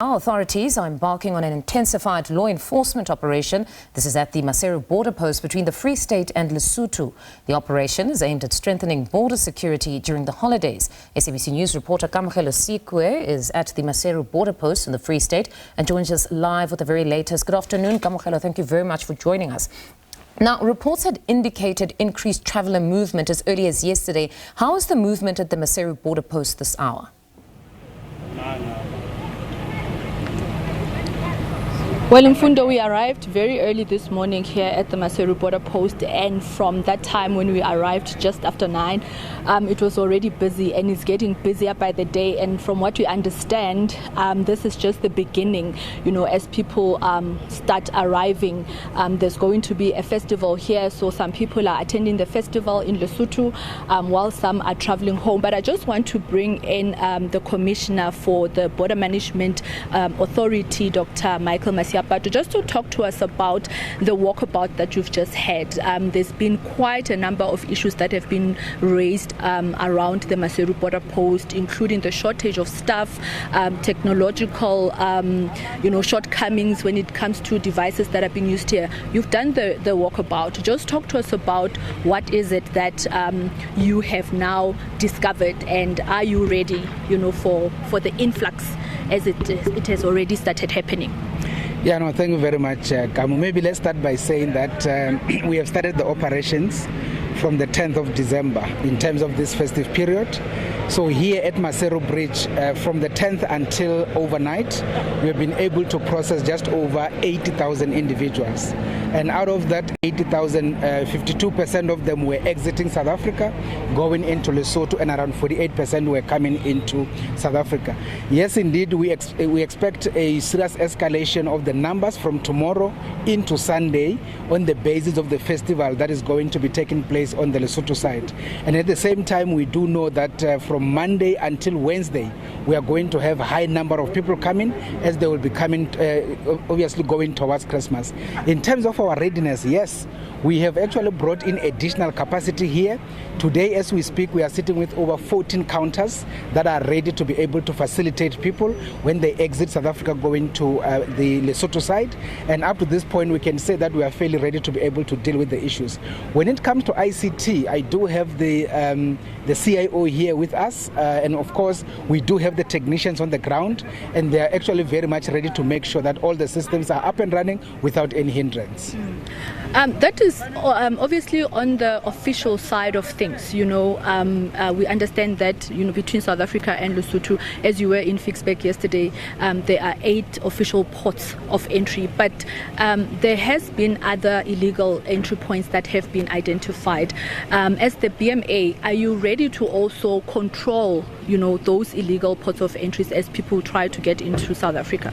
Our authorities are embarking on an intensified law enforcement operation. This is at the Maseru border post between the Free State and Lesotho. The operation is aimed at strengthening border security during the holidays. SABC News reporter Kamogelo Sikwe is at the Maseru border post in the Free State and joins us live with the very latest. Good afternoon, Kamogelo. Thank you very much for joining us. Now, reports had indicated increased traveller movement as early as yesterday. How is the movement at the Maseru border post this hour? Well, Mfundo, we arrived very early this morning here at the Maseru border post, and from that time when we arrived just after 9, it was already busy and it's getting busier by the day. And from what we understand, this is just the beginning. You know, as people start arriving, there's going to be a festival here, so some people are attending the festival in Lesotho while some are traveling home. But I just want to bring in the Commissioner for the Border Management Authority, Dr. Michael Masiapa, just to talk to us about the walkabout that you've just had. There's been quite a number of issues that have been raised around the Maseru border post, including the shortage of staff, technological shortcomings when it comes to devices that are being used here. You've done the walkabout. Just talk to us about what is it that you have now discovered, and are you ready, for the influx as it has already started happening? Yeah, no, thank you very much, Kamu. Maybe let's start by saying that we have started the operations from the 10th of December in terms of this festive period. So here at Maseru Bridge, from the 10th until overnight, we have been able to process just over 80,000 individuals. And out of that 80,000, 52% of them were exiting South Africa, going into Lesotho, and around 48% were coming into South Africa. Yes, indeed, we expect a serious escalation of the numbers from tomorrow into Sunday on the basis of the festival that is going to be taking place on the Lesotho side. And at the same time, we do know that from Monday until Wednesday, we are going to have a high number of people coming, as they will be coming, obviously going towards Christmas. In terms of our readiness, yes, we have actually brought in additional capacity here. Today, as we speak, we are sitting with over 14 counters that are ready to be able to facilitate people when they exit South Africa going to the Lesotho side. And up to this point, we can say that we are fairly ready to be able to deal with the issues. When it comes to ICT, I do have the CIO here with us, and of course, we do have the technicians on the ground, and they are actually very much ready to make sure that all the systems are up and running without any hindrance. That is obviously on the official side of things. We understand that between South Africa and Lesotho, as you were in Fixback yesterday, there are 8 official ports of entry, but there has been other illegal entry points that have been identified. As the BMA, are you ready to also control those illegal ports of entries as people try to get into South Africa?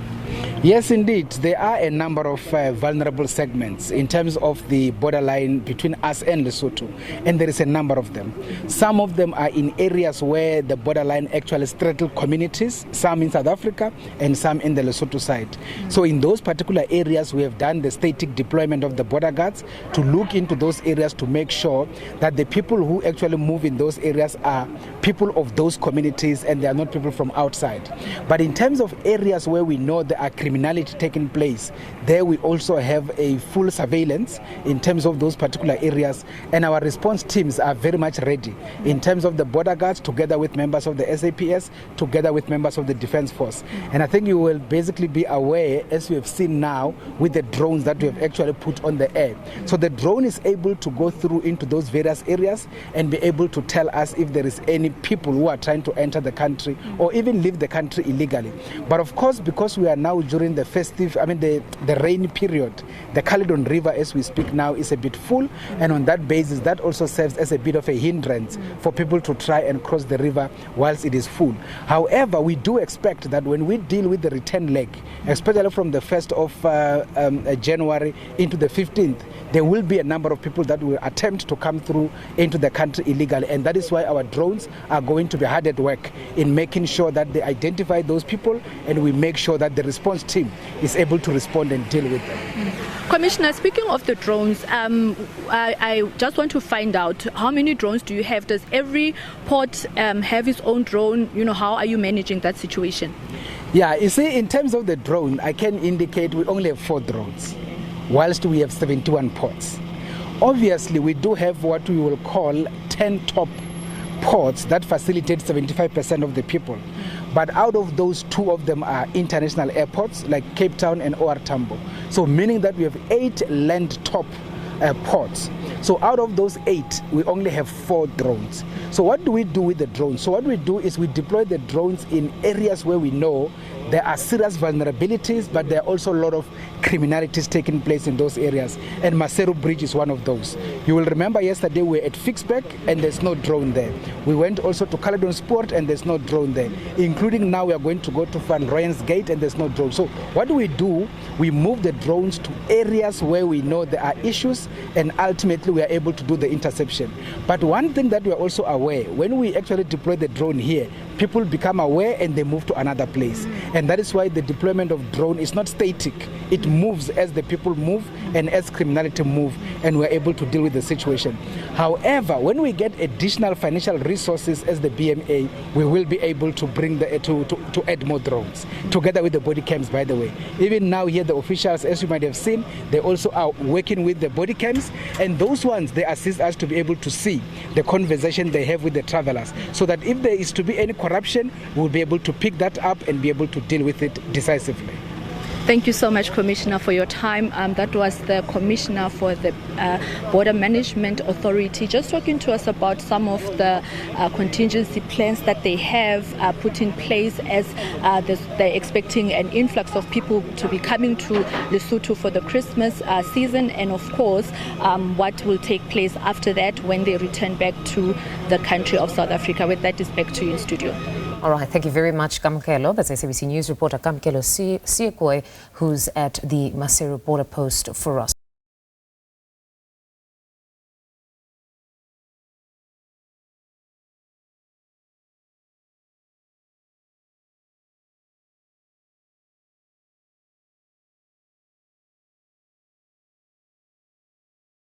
Yes, indeed. There are a number of vulnerable segments in terms of the borderline between us and Lesotho, and there is a number of them. Some of them are in areas where the borderline actually straddle communities, some in South Africa and some in the Lesotho side. So in those particular areas, we have done the static deployment of the border guards to look into those areas to make sure that the people who actually move in those areas are people of those communities and they are not people from outside. But in terms of areas where we know there are criminality taking place, there we also have a full surveillance in terms of those particular areas, and our response teams are very much ready in terms of the border guards, together with members of the SAPS, together with members of the Defence Force. And I think you will basically be aware, as you have seen now, with the drones that we have actually put on the air. So the drone is able to go through into those various areas and be able to tell us if there is any people who are trying to enter the country or even leave the country illegally. But of course, because we are now during the festive, the rainy period, the Caledon River, as we speak now, is a bit full, and on that basis, that also serves as a bit of a hindrance for people to try and cross the river whilst it is full. However, we do expect that when we deal with the return leg, especially from the 1st of January into the 15th, there will be a number of people that will attempt to come through into the country illegally, and that is why our drones are going to be hard at work in making sure that they identify those people, and we make sure that the response team is able to respond and deal with them. Commissioner, speaking of the drones, I just want to find out, how many drones do you have? Does every port have its own drone? How are you managing that situation? Yeah, you see, in terms of the drone, I can indicate we only have 4 drones, whilst we have 71 ports. Obviously, we do have what we will call 10 top ports that facilitate 75% of the people. But out of those, 2 of them are international airports like Cape Town and OR Tambo. So meaning that we have 8 land top ports. So out of those 8, we only have 4 drones. So what do we do with the drones? So what we do is we deploy the drones in areas where we know there are serious vulnerabilities, but there are also a lot of criminalities taking place in those areas. And Maseru Bridge is one of those. You will remember yesterday we were at Fixbeck and there's no drone there. We went also to Caledon Sport and there's no drone there. Including now we are going to go to Van Rooyen's Gate and there's no drone. So what do? We move the drones to areas where we know there are issues, and ultimately we are able to do the interception. But one thing that we are also aware, when we actually deploy the drone here, people become aware and they move to another place. And that is why the deployment of drone is not static. It moves as the people move and as criminality move, and we're able to deal with the situation. However, when we get additional financial resources as the BMA, we will be able to bring to add more drones, together with the body cams, by the way. Even now here, the officials, as you might have seen, they also are working with the body cams, and those ones, they assist us to be able to see the conversation they have with the travelers, so that if there is to be any corruption, we'll be able to pick that up and be able to deal with it decisively. Thank you so much, Commissioner, for your time. That was the Commissioner for the Border Management Authority, just talking to us about some of the contingency plans that they have put in place as they're expecting an influx of people to be coming to Lesotho for the Christmas season, and of course what will take place after that when they return back to the country of South Africa. With that, is back to you in studio. All right, thank you very much, Kamkelo. That's SABC News reporter Kamkelo Siekwe, who's at the Maseru border post for us.